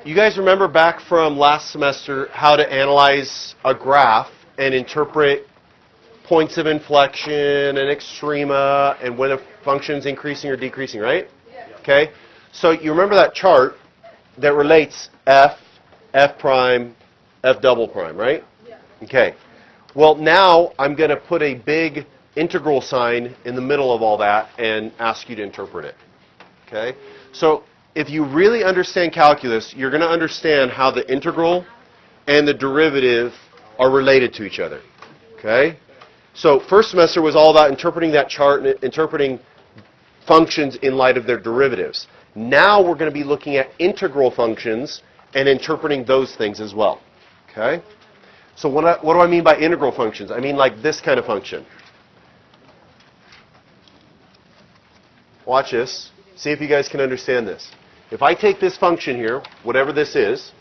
you guys remember back from last semester how to analyze a graph and interpret points of inflection and extrema and when a function's increasing or decreasing, right? Okay. So you remember that chart that relates f, f prime, f double prime, right? Okay. Well, now I'm going to put a big integral sign in the middle of all that and ask you to interpret it. Okay? So if you really understand calculus, you're going to understand how the integral and the derivative are related to each other. Okay? So first semester was all about interpreting that chart and interpreting functions in light of their derivatives. Now we're going to be looking at integral functions and interpreting those things as well. Okay? So what do I mean by integral functions? I mean like this kind of function. Watch this. See if you guys can understand this. If I take this function here, whatever this is,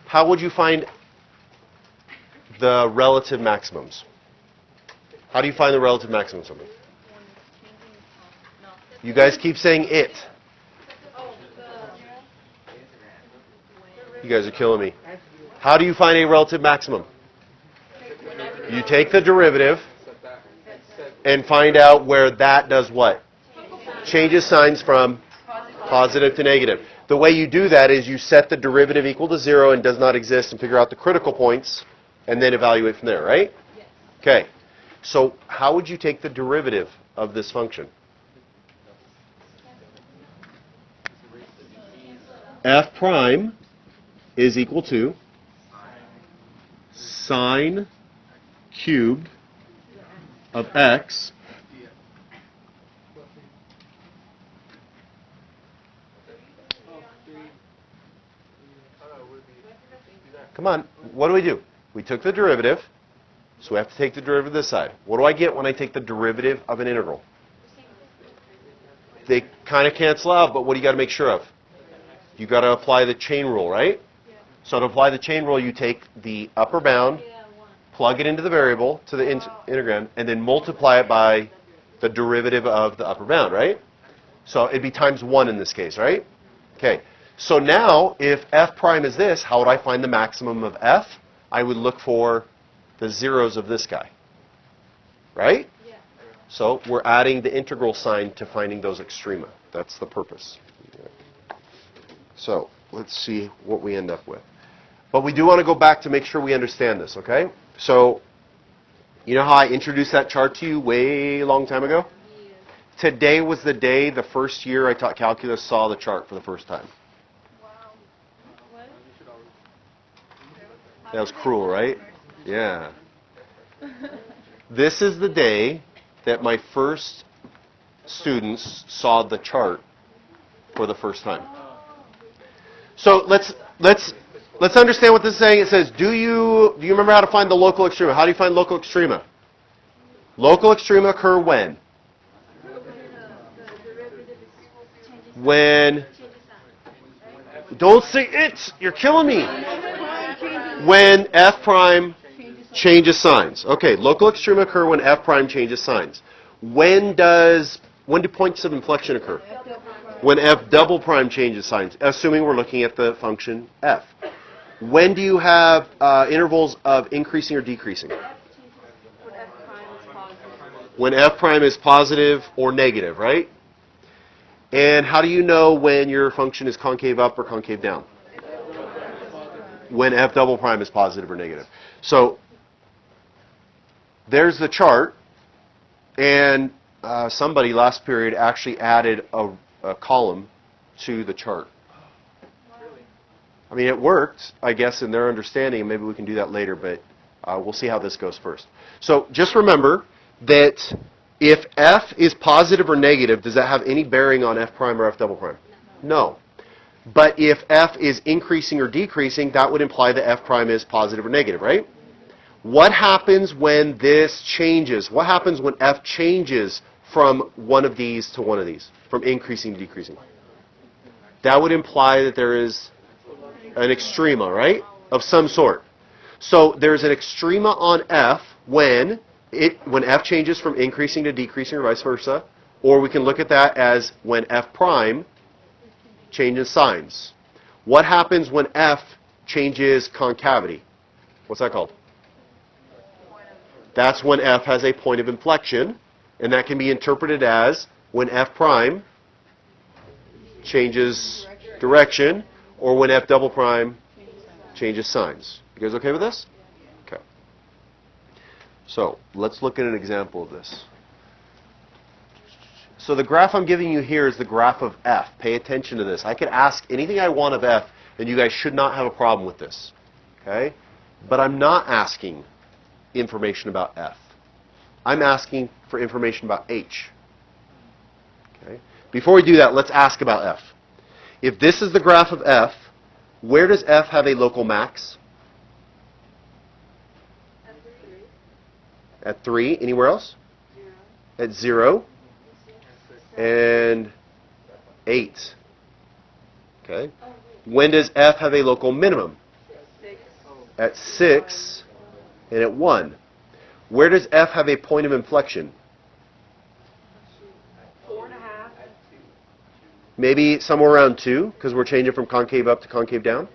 how would you find the relative maximums? How do you find the relative maximums of them? You guys keep saying it. You guys are killing me. How do you find a relative maximum? You take the derivative and find out where that does what? Changes signs from positive to negative. The way you do that is you set the derivative equal to 0 and does not exist and figure out the critical points and then evaluate from there, right? Okay. So how would you take the derivative of this function? F prime is equal to sine cubed of x Come on, what do? We took the derivative, so we have to take the derivative this side. What do I get when I take the derivative of an integral? They kind of cancel out, but what do you got to make sure of? You got to apply the chain rule, right? So to apply the chain rule, you take the upper bound, plug it into the variable, to the integrand, and then multiply it by the derivative of the upper bound, right? So it'd be times 1 in this case, right? Okay. So now, if f prime is this, how would I find the maximum of f? I would look for the zeros of this guy, right? Yeah. So we're adding the integral sign to finding those extrema. That's the purpose. So let's see what we end up with. But we do want to go back to make sure we understand this, okay? So you know how I introduced that chart to you way long time ago? Yeah. Today was the day the first year I taught calculus saw the chart for the first time. That was cruel, right? Yeah. This is the day that my first students saw the chart for the first time. So let's understand what this is saying. It says, do you remember how to find the local extrema? How do you find local extrema? Local extrema occur when? When, don't say it, you're killing me. When f prime changes signs. Okay, local extrema occur when f prime changes signs. When do points of inflection occur? When f double prime changes signs, assuming we're looking at the function f. When do you have intervals of increasing or decreasing? When f prime is positive or negative, right? And how do you know when your function is concave up or concave down? When f double prime is positive or negative. So there's the chart, and somebody last period actually added a column to the chart. I mean, it worked, I guess, in their understanding, and maybe we can do that later, but we'll see how this goes first. So just remember that if f is positive or negative, does that have any bearing on f prime or f double prime? No. But if f is increasing or decreasing, that would imply that f prime is positive or negative, right? What happens when this changes? What happens when f changes from one of these to one of these, from increasing to decreasing? That would imply that there is an extrema, right, of some sort. So there's an extrema on f when f changes from increasing to decreasing or vice versa, Or we can look at that as when f prime changes signs. What happens when f changes concavity? What's that called? That's when f has a point of inflection, and that can be interpreted as when f prime changes direction, or when f double prime changes signs. You guys okay with this? Okay. So let's look at an example of this. So the graph I'm giving you here is the graph of f. Pay attention to this. I could ask anything I want of f, and you guys should not have a problem with this. Okay? But I'm not asking information about f. I'm asking for information about h. Okay? Before we do that, let's ask about f. If this is the graph of f, where does f have a local max? At 3. Anywhere else? At 0. And 8. Okay. When does f have a local minimum? At 6 and at 1. Where does f have a point of inflection? 4.5. Maybe somewhere around 2, because we're changing from concave up to concave down.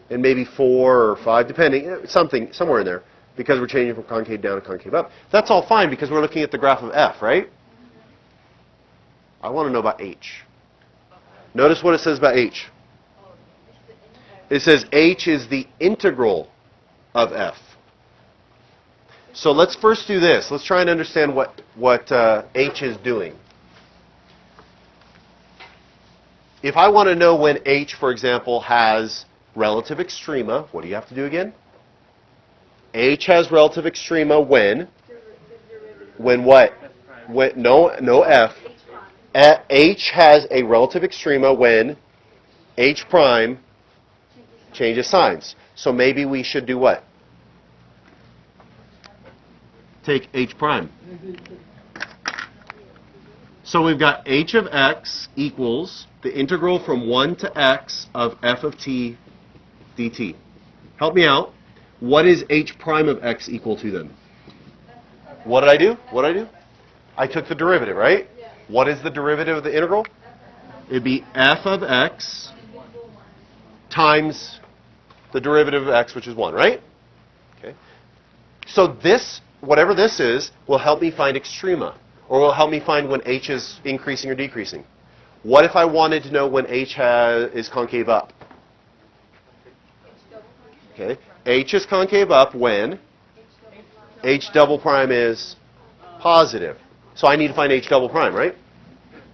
And maybe 4 or 5, depending, somewhere in there, because we're changing from concave down to concave up. That's all fine because we're looking at the graph of f, right? I want to know about h. Notice what it says about h. It says h is the integral of f. So let's first do this. Let's try and understand what h is doing. If I want to know when h, for example, has relative extrema, what do you have to do again? H has relative extrema when? When what? When, no f. H has a relative extrema when h prime changes signs. So maybe we should do what? Take h prime. So we've got h of x equals the integral from 1 to x of f of t dt. Help me out. What is h prime of x equal to then? What did I do? What did I do? I took the derivative, right? What is the derivative of the integral? It'd be f of x times the derivative of x, which is 1, right? Okay. So this, whatever this is, will help me find extrema, or will help me find when h is increasing or decreasing. What if I wanted to know when h is concave up? Okay. H is concave up when h double prime is positive. So I need to find h double prime, right?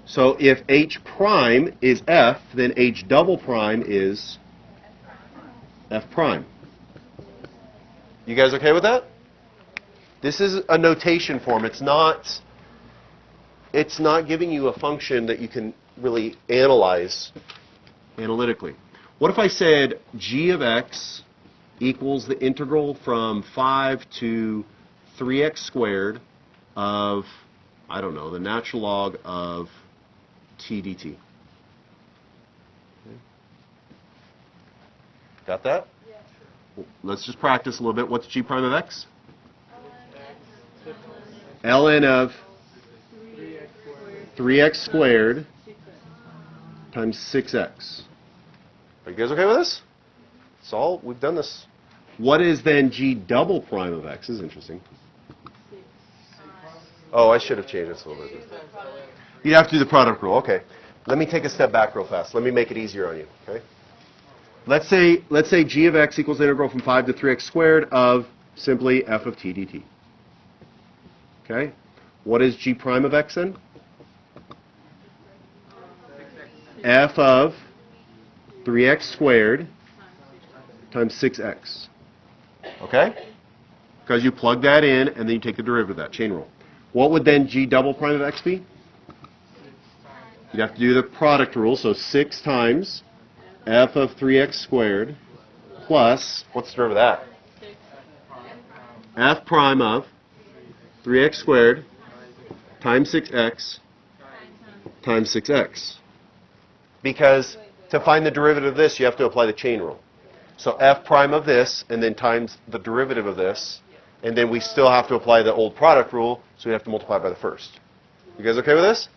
So if h prime is f, then h double prime is f prime. You guys okay with that? This is a notation form. It's not giving you a function that you can really analyze analytically. What if I said g of x equals the integral from 5 to 3x squared of, I don't know, the natural log of t dt? Okay. Got that? Yeah. Well, let's just practice a little bit. What's g prime of x? ln of 3x squared times 6x. Are you guys okay with this? It's all, we've done this. What is then g double prime of x? This is interesting. Oh, I should have changed this a little bit. You have to do the product rule. Okay. Let me take a step back real fast. Let me make it easier on you. Okay. Let's say g of x equals the integral from 5 to 3x squared of simply f of t dt. Okay. What is g prime of x then? F of 3x squared times 6x. Okay? Because you plug that in and then you take the derivative of that, chain rule. What would then g double prime of x be? You'd have to do the product rule, so 6 times f of 3x squared plus, what's the derivative of that? F prime of 3x squared times 6x times 6x. Because to find the derivative of this, you have to apply the chain rule. So f prime of this, and then times the derivative of this, and then we still have to apply the old product rule, so we have to multiply by the first. You guys okay with this?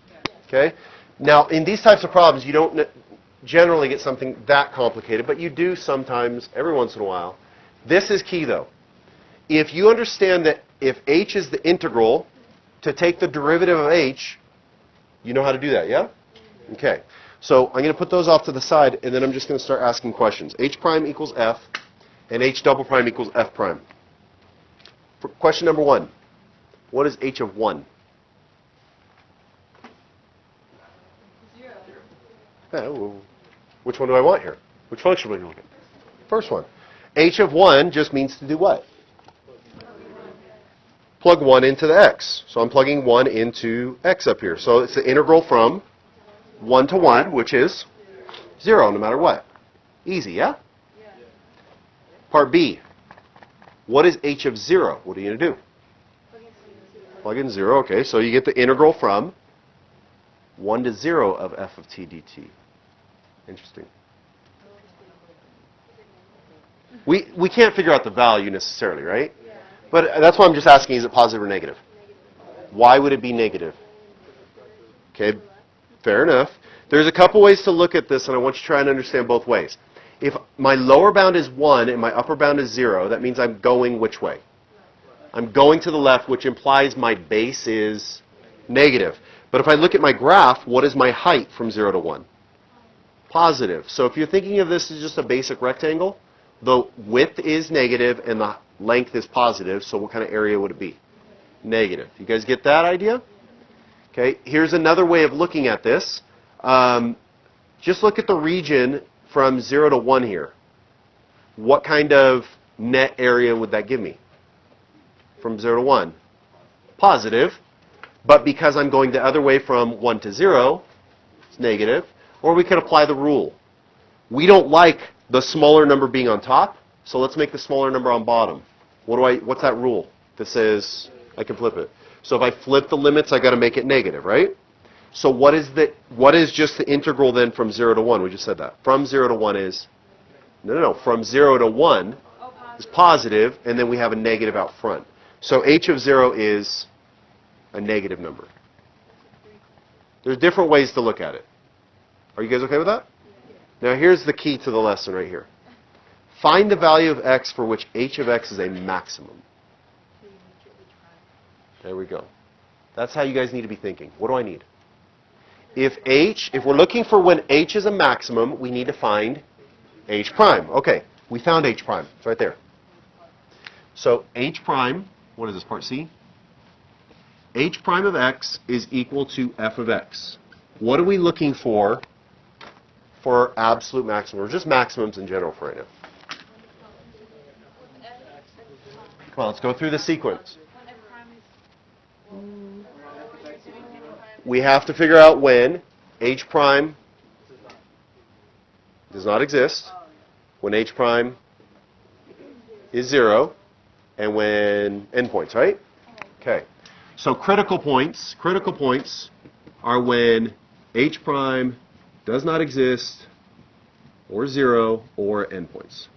Okay? Now, in these types of problems, you don't generally get something that complicated, but you do sometimes, every once in a while. This is key, though. If you understand that if h is the integral, to take the derivative of h, you know how to do that, yeah? Okay. So I'm going to put those off to the side, and then I'm just going to start asking questions. H prime equals f, and h double prime equals f prime. For question number 1, what is h of 1? 0. Well, which one do I want here? Which function will you look at? First one. H of 1 just means to do what? Plug 1 into the x. So I'm plugging 1 into x up here. So it's the integral from 1 to 1, which is 0, no matter what. Easy, yeah? Yeah. Part B. What is h of 0? What are you going to do? Plug in 0, okay. So you get the integral from 1 to 0 of f of t dt. Interesting. We can't figure out the value necessarily, right? Yeah. But that's why I'm just asking, is it positive or negative? Why would it be negative? Okay, fair enough. There's a couple ways to look at this, and I want you to try and understand both ways. If my lower bound is 1 and my upper bound is 0, that means I'm going which way? I'm going to the left, which implies my base is negative. But if I look at my graph, what is my height from 0 to 1? Positive. So if you're thinking of this as just a basic rectangle, the width is negative and the length is positive, so what kind of area would it be? Negative. You guys get that idea? Okay, here's another way of looking at this. Just look at the region from 0 to 1 here. What kind of net area would that give me? From 0 to 1? Positive. But because I'm going the other way from 1 to 0, it's negative. Or we could apply the rule. We don't like the smaller number being on top, so let's make the smaller number on bottom. What's that rule that says I can flip it? So if I flip the limits, I got to make it negative, right? So what is just the integral then from 0 to 1? We just said that. From 0 to 1 is, no. From 0 to 1 is positive, and then we have a negative out front. So h of 0 is a negative number. There's different ways to look at it. Are you guys okay with that? Now here's the key to the lesson right here. Find the value of x for which h of x is a maximum. There we go. That's how you guys need to be thinking. What do I need? If we're looking for when h is a maximum, we need to find h prime. Okay, we found h prime. It's right there. So h prime, what is this, part C? H prime of x is equal to f of x. What are we looking for absolute maximum, or just maximums in general for right now? Come on, let's go through the sequence. We have to figure out when h prime does not exist, when h prime is 0, and when endpoints, right? Okay. So critical points are when h prime does not exist, or 0, or endpoints.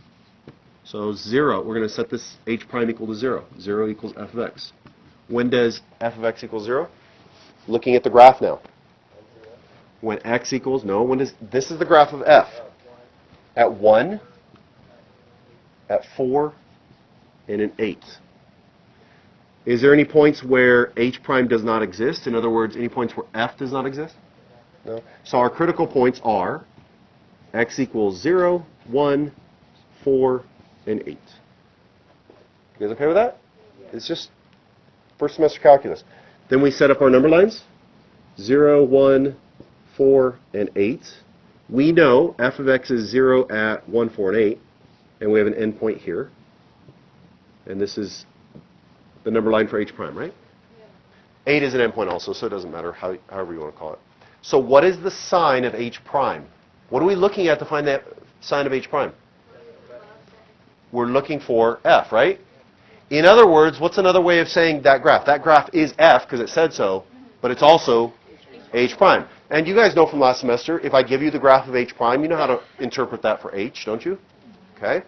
So 0, we're going to set this h prime equal to 0. 0 equals f of x. When does f of x equal 0? Looking at the graph now. When x equals, this is the graph of f. At 1, at 4, and at 8. Is there any points where h prime does not exist? In other words, any points where f does not exist? No. So our critical points are x equals 0, 1, 4, and 8. You guys okay with that? It's just first semester calculus. Then we set up our number lines. 0, 1, 4, and 8. We know f of x is 0 at 1, 4, and 8. And we have an endpoint here. And this is the number line for h prime, right? Yeah. 8 is an endpoint also, so it doesn't matter however you want to call it. So what is the sign of h prime? What are we looking at to find that sign of h prime? We're looking for f, right? In other words, what's another way of saying that graph? That graph is f because it said so, but it's also h prime. And you guys know from last semester, if I give you the graph of h prime, you know how to interpret that for h, don't you? Okay.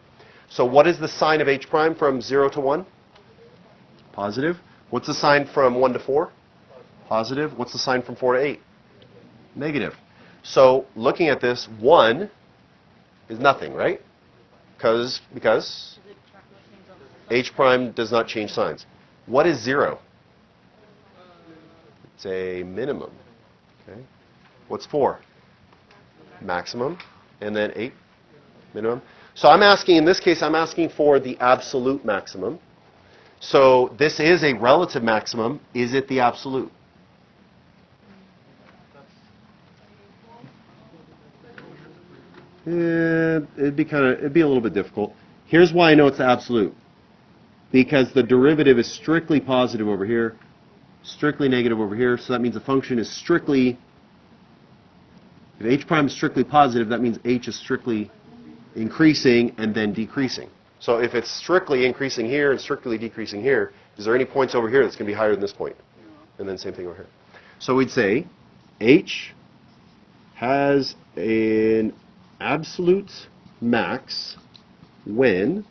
So what is the sign of h prime from 0 to 1? Positive. What's the sign from 1 to 4? Positive. What's the sign from 4 to 8? Negative. So looking at this, 1 is nothing, right? Because h prime does not change signs. What is 0? It's a minimum. Okay. What's 4? Maximum. And then 8, minimum. So I'm asking, in this case, I'm asking for the absolute maximum. So this is a relative maximum. Is it the absolute? It'd be a little bit difficult. Here's why I know it's the absolute. Because the derivative is strictly positive over here, strictly negative over here, so that means the function is strictly, if h prime is strictly positive, that means h is strictly increasing and then decreasing. So if it's strictly increasing here and strictly decreasing here, is there any points over here that's going to be higher than this point? And then same thing over here. So we'd say h has an absolute max when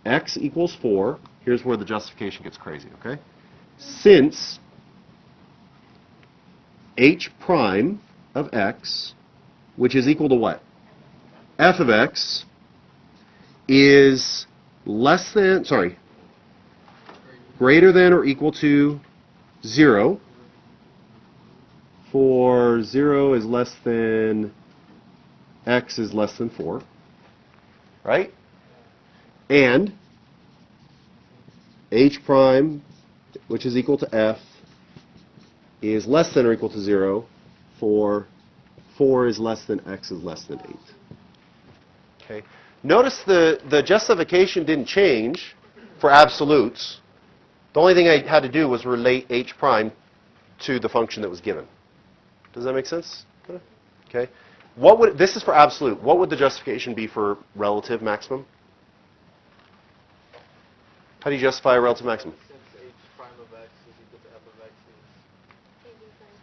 x equals 4. Here's where the justification gets crazy, okay? Since h prime of x, which is equal to what? F of x is greater than or equal to 0, for 0 is less than x is less than 4, right? And h prime, which is equal to f, is less than or equal to 0, for 4 is less than x is less than 8. Okay. Notice the justification didn't change for absolutes. The only thing I had to do was relate h prime to the function that was given. Does that make sense? Okay. This is for absolute. What would the justification be for relative maximum? How do you justify a relative maximum? Since h prime of x is equal to f of x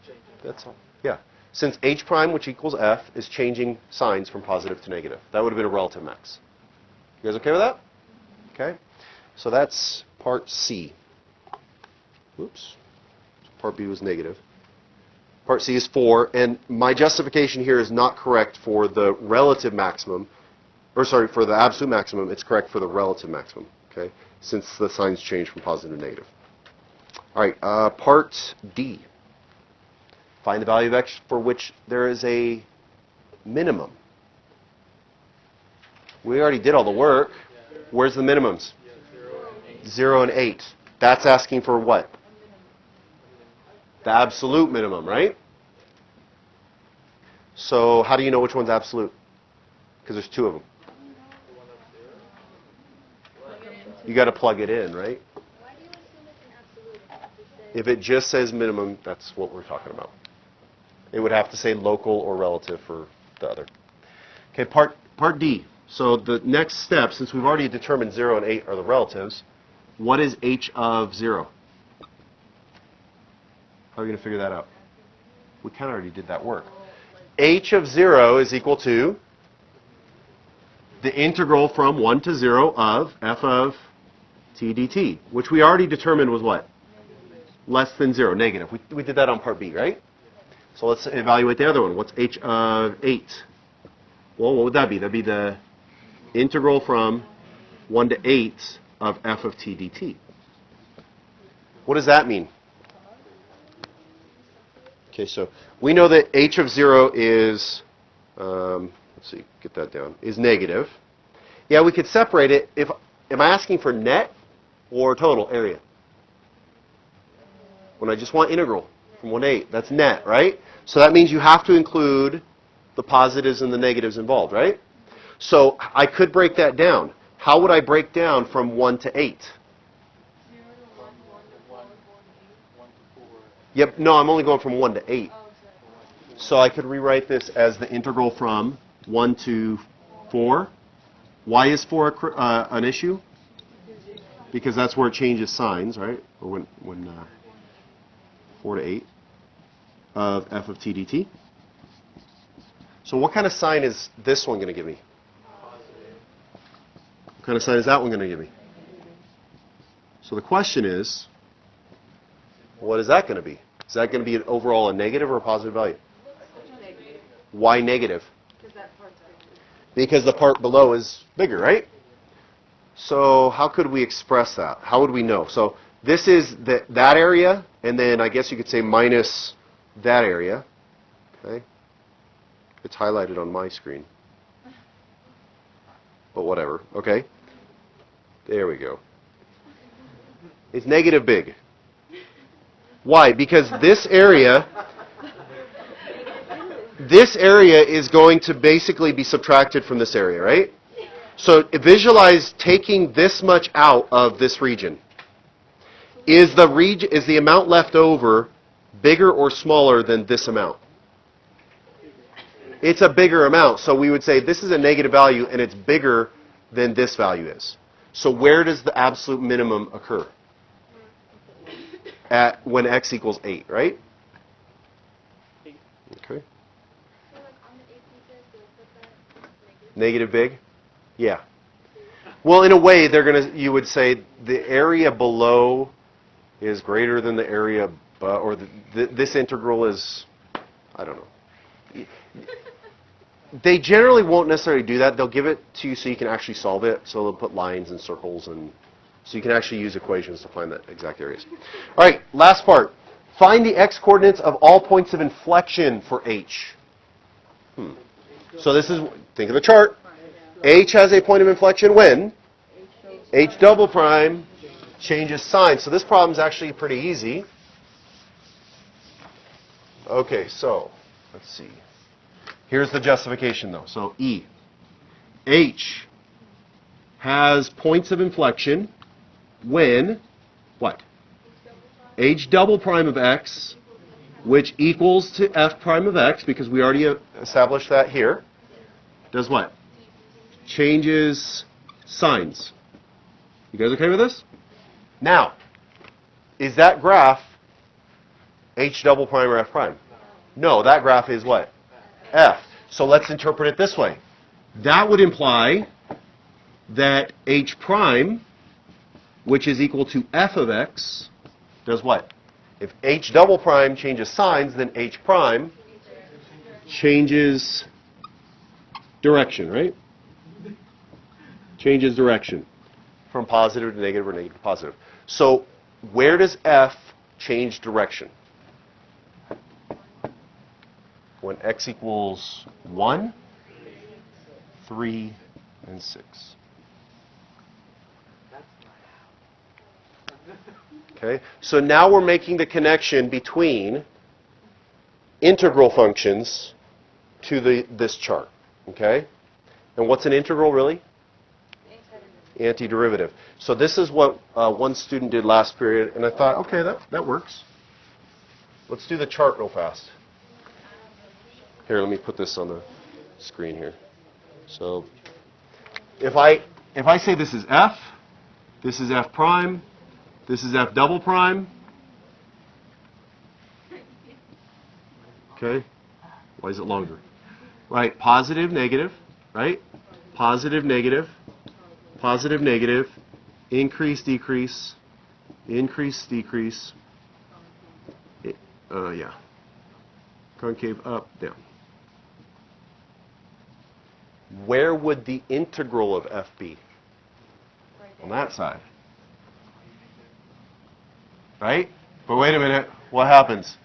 is changing. That's all. Yeah. Since h prime, which equals f, is changing signs from positive to negative. That would have been a relative max. You guys okay with that? Okay. So that's part C. Whoops. Part B was negative. Part C is 4, and my justification here is not correct for the relative maximum, or sorry, for the absolute maximum. It's correct for the relative maximum, okay, since the signs change from positive to negative. All right, part D. Find the value of x for which there is a minimum. We already did all the work. Where's the minimums? 0 and 8. That's asking for what? The absolute minimum, right? So how do you know which one's absolute? Because there's 2 of them. You got to plug it in, right? Why do you assume it's an absolute? If it just says minimum, that's what we're talking about. It would have to say local or relative for the other. Okay, part D. So the next step, since we've already determined 0 and 8 are the relatives, what is h of 0? How are we going to figure that out? We kind of already did that work. H of 0 is equal to the integral from 1 to 0 of f of t dt, which we already determined was what? Less than 0, negative. We did that on part B, right? So let's evaluate the other one. What's h of 8? Well, what would that be? That would be the integral from 1 to 8 of f of t dt. What does that mean? Okay, so we know that h of 0 is, let's see, get that down, is negative. Yeah, we could separate it. Am I asking for net or total area? When I just want integral from 1 to 8, that's net, right? So that means you have to include the positives and the negatives involved, right? So I could break that down. How would I break down from 1 to 8? 0 to 1, 1 to 4, 1 to 4. Yep, no, I'm only going from 1 to 8. Oh, sorry. So I could rewrite this as the integral from 1 to 4. Why is 4 an issue? Because that's where it changes signs, right? Or when 4 to 8 of f of t dt. So what kind of sign is this one going to give me? What kind of sign is that one going to give me? So the question is, what is that going to be? Is that going to be overall a negative or a positive value? Why negative? Because that part's bigger. Because the part below is bigger, right? So how could we express that? How would we know? So this is that area, and then I guess you could say minus that area. Okay? It's highlighted on my screen. But whatever. Okay? There we go. It's negative big. Why? Because this area is going to basically be subtracted from this area, right? So visualize taking this much out of this region. Is the amount left over bigger or smaller than this amount? It's a bigger amount. So we would say this is a negative value and it's bigger than this value is. So where does the absolute minimum occur? At when x equals 8, right? Okay. So like on the AP test, they'll put that Negative big? Yeah. Well, in a way, you would say the area below is greater than the area above, or this integral is, I don't know. They generally won't necessarily do that. They'll give it to you so you can actually solve it. So they'll put lines and circles, and so you can actually use equations to find that exact areas. All right, last part. Find the x-coordinates of all points of inflection for H. So this is, think of the chart. H has a point of inflection when H double prime changes sign. So this problem is actually pretty easy. Okay, so let's see. Here's the justification though. So E. H has points of inflection when what? H double prime of x, which equals to f prime of x, because we already established that here, does what? Changes signs. You guys okay with this? Now, is that graph H double prime or f prime? No, that graph is what? F. So let's interpret it this way. That would imply that H prime, which is equal to f of x, does what? If H double prime changes signs, then H prime changes direction, right? Changes direction from positive to negative or negative to positive. So where does f change direction? When x equals 1, 3, and 6. Okay, so now we're making the connection between integral functions to this chart. Okay? And what's an integral really? Antiderivative. So this is what one student did last period, and I thought, okay, that works. Let's do the chart real fast. Here, let me put this on the screen here. So if I say this is f, this is f prime, this is f double prime. Okay? Why is it longer? Right, positive, negative, right? Positive, negative, positive, negative, increase, decrease, increase, decrease. Yeah. Concave up, down. Where would the integral of f be? On that side. Right? But wait a minute. What happens?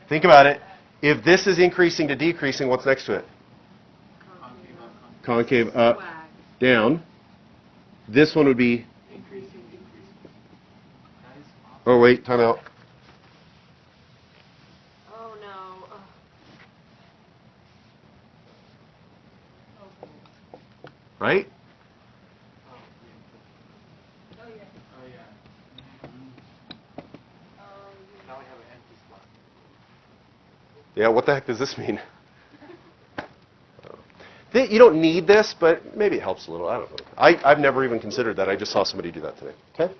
Think about it. If this is increasing to decreasing, what's next to it? Concave up, down. This one would be... Oh, wait. Time out. Oh no. Right? Oh yeah. Oh, yeah. Oh Now we have an empty spot. Yeah, what the heck does this mean? You don't need this, but maybe it helps a little. I don't know. I've never even considered that. I just saw somebody do that today. Okay?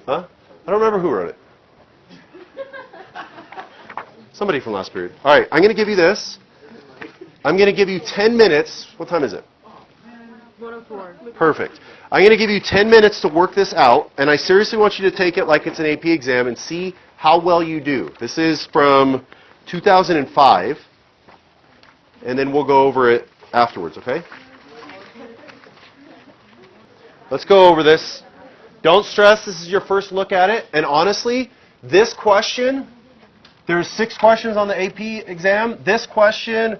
Huh? I don't remember who wrote it. Somebody from last period. All right, I'm going to give you this. I'm going to give you 10 minutes. What time is it? 104. Perfect. I'm going to give you 10 minutes to work this out, and I seriously want you to take it like it's an AP exam and see how well you do. This is from 2005. and then we'll go over it afterwards, okay? Let's go over this. Don't stress, this is your first look at it. And honestly, this question, there's 6 questions on the AP exam. This question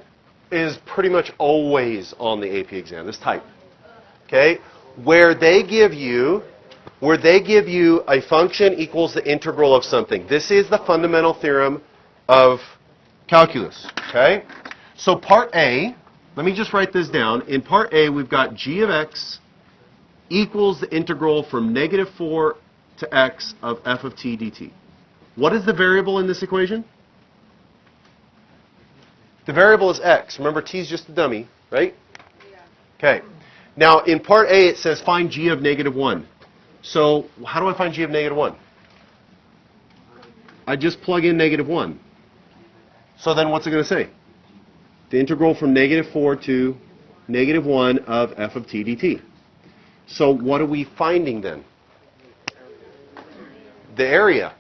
is pretty much always on the AP exam, this type. Okay? Where they give you a function equals the integral of something. This is the fundamental theorem of calculus. Okay? So part A, let me just write this down. In part A, we've got g of x equals the integral from -4 to x of f of t dt. What is the variable in this equation? The variable is x. Remember, t is just a dummy, right? Okay. Now, in part A, it says find g of -1. So, how do I find g of -1? I just plug in -1. So then what's it going to say? The integral from -4 to -1 of f of t dt. So what are we finding then? The area.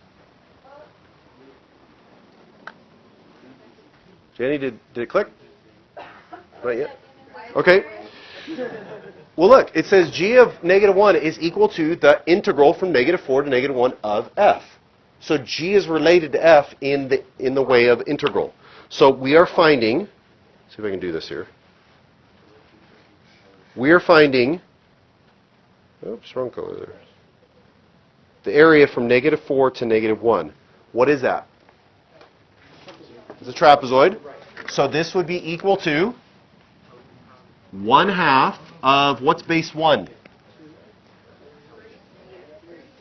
Jenny, did it click? Not yet. Okay. Well, look, it says g of -1 is equal to the integral from -4 to -1 of f. So g is related to f in the way of integral. So we are finding, see if I can do this here. We are finding, oops, wrong color there. The area from -4 to -1. What is that? It's a trapezoid. So this would be equal to 1/2 of, what's base 1?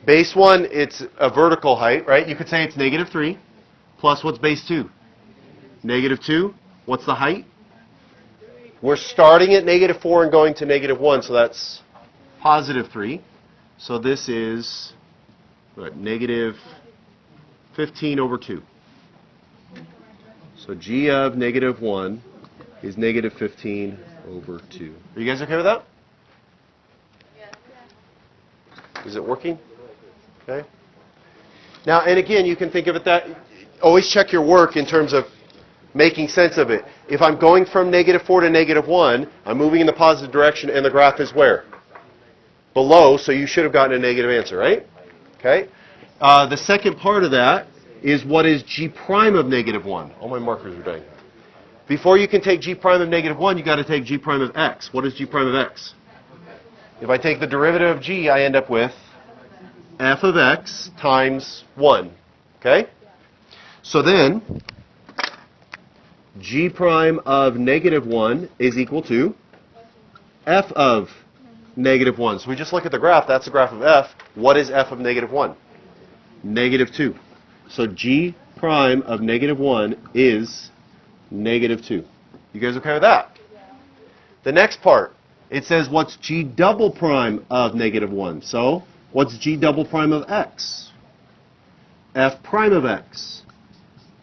Base 1, it's a vertical height, right? You could say it's -3 plus what's base 2? -2. What's the height? We're starting at -4 and going to -1, so that's +3. So this is what, -15 over 2. So g of -1 is -15 over 2. Are you guys okay with that? Is it working? Okay. Now, and again, you can think of it that, always check your work in terms of making sense of it. If I'm going from -4 to -1, I'm moving in the positive direction, and the graph is where? Below, so you should have gotten a negative answer, right? Okay. The second part of that is what is g prime of -1? All my markers are dying. Before you can take g prime of -1, you got to take g prime of x. What is g prime of x? If I take the derivative of g, I end up with f of x times 1. Okay? So then, g prime of -1 is equal to f of -1. So we just look at the graph. That's the graph of f. What is f of -1? -2. So g prime of -1 is -2. You guys okay with that? The next part, it says what's g double prime of -1. So what's g double prime of x? F prime of x.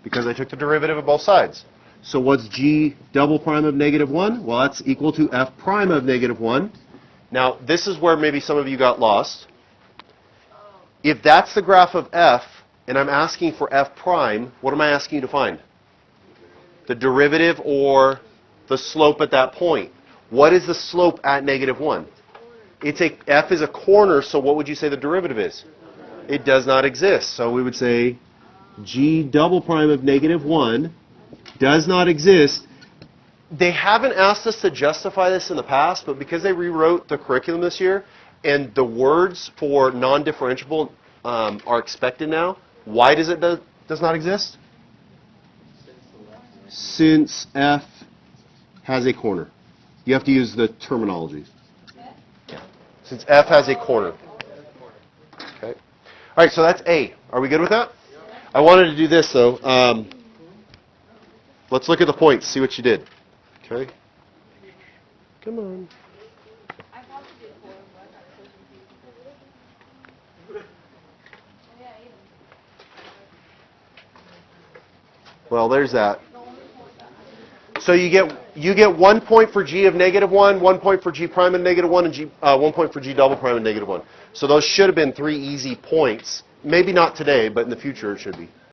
Because I took the derivative of both sides. So what's g double prime of -1? Well, that's equal to f prime of -1. Now, this is where maybe some of you got lost. If that's the graph of f, and I'm asking for f prime, what am I asking you to find? The derivative or the slope at that point. What is the slope at -1? F is a corner, so what would you say the derivative is? It does not exist. So we would say g double prime of -1 does not exist. They haven't asked us to justify this in the past, but because they rewrote the curriculum this year, and the words for non-differentiable are expected now, why does it does not exist? Since f has a corner. You have to use the terminology. Yeah. Since f has a corner. Okay. All right, so that's A. Are we good with that? I wanted to do this, though. Let's look at the points, see what you did. Okay. Come on. Well, there's that. So you get 1 point for g of -1, 1 point for g prime of -1, and 1 point for g double prime of -1. So those should have been 3 easy points. Maybe not today, but in the future it should be.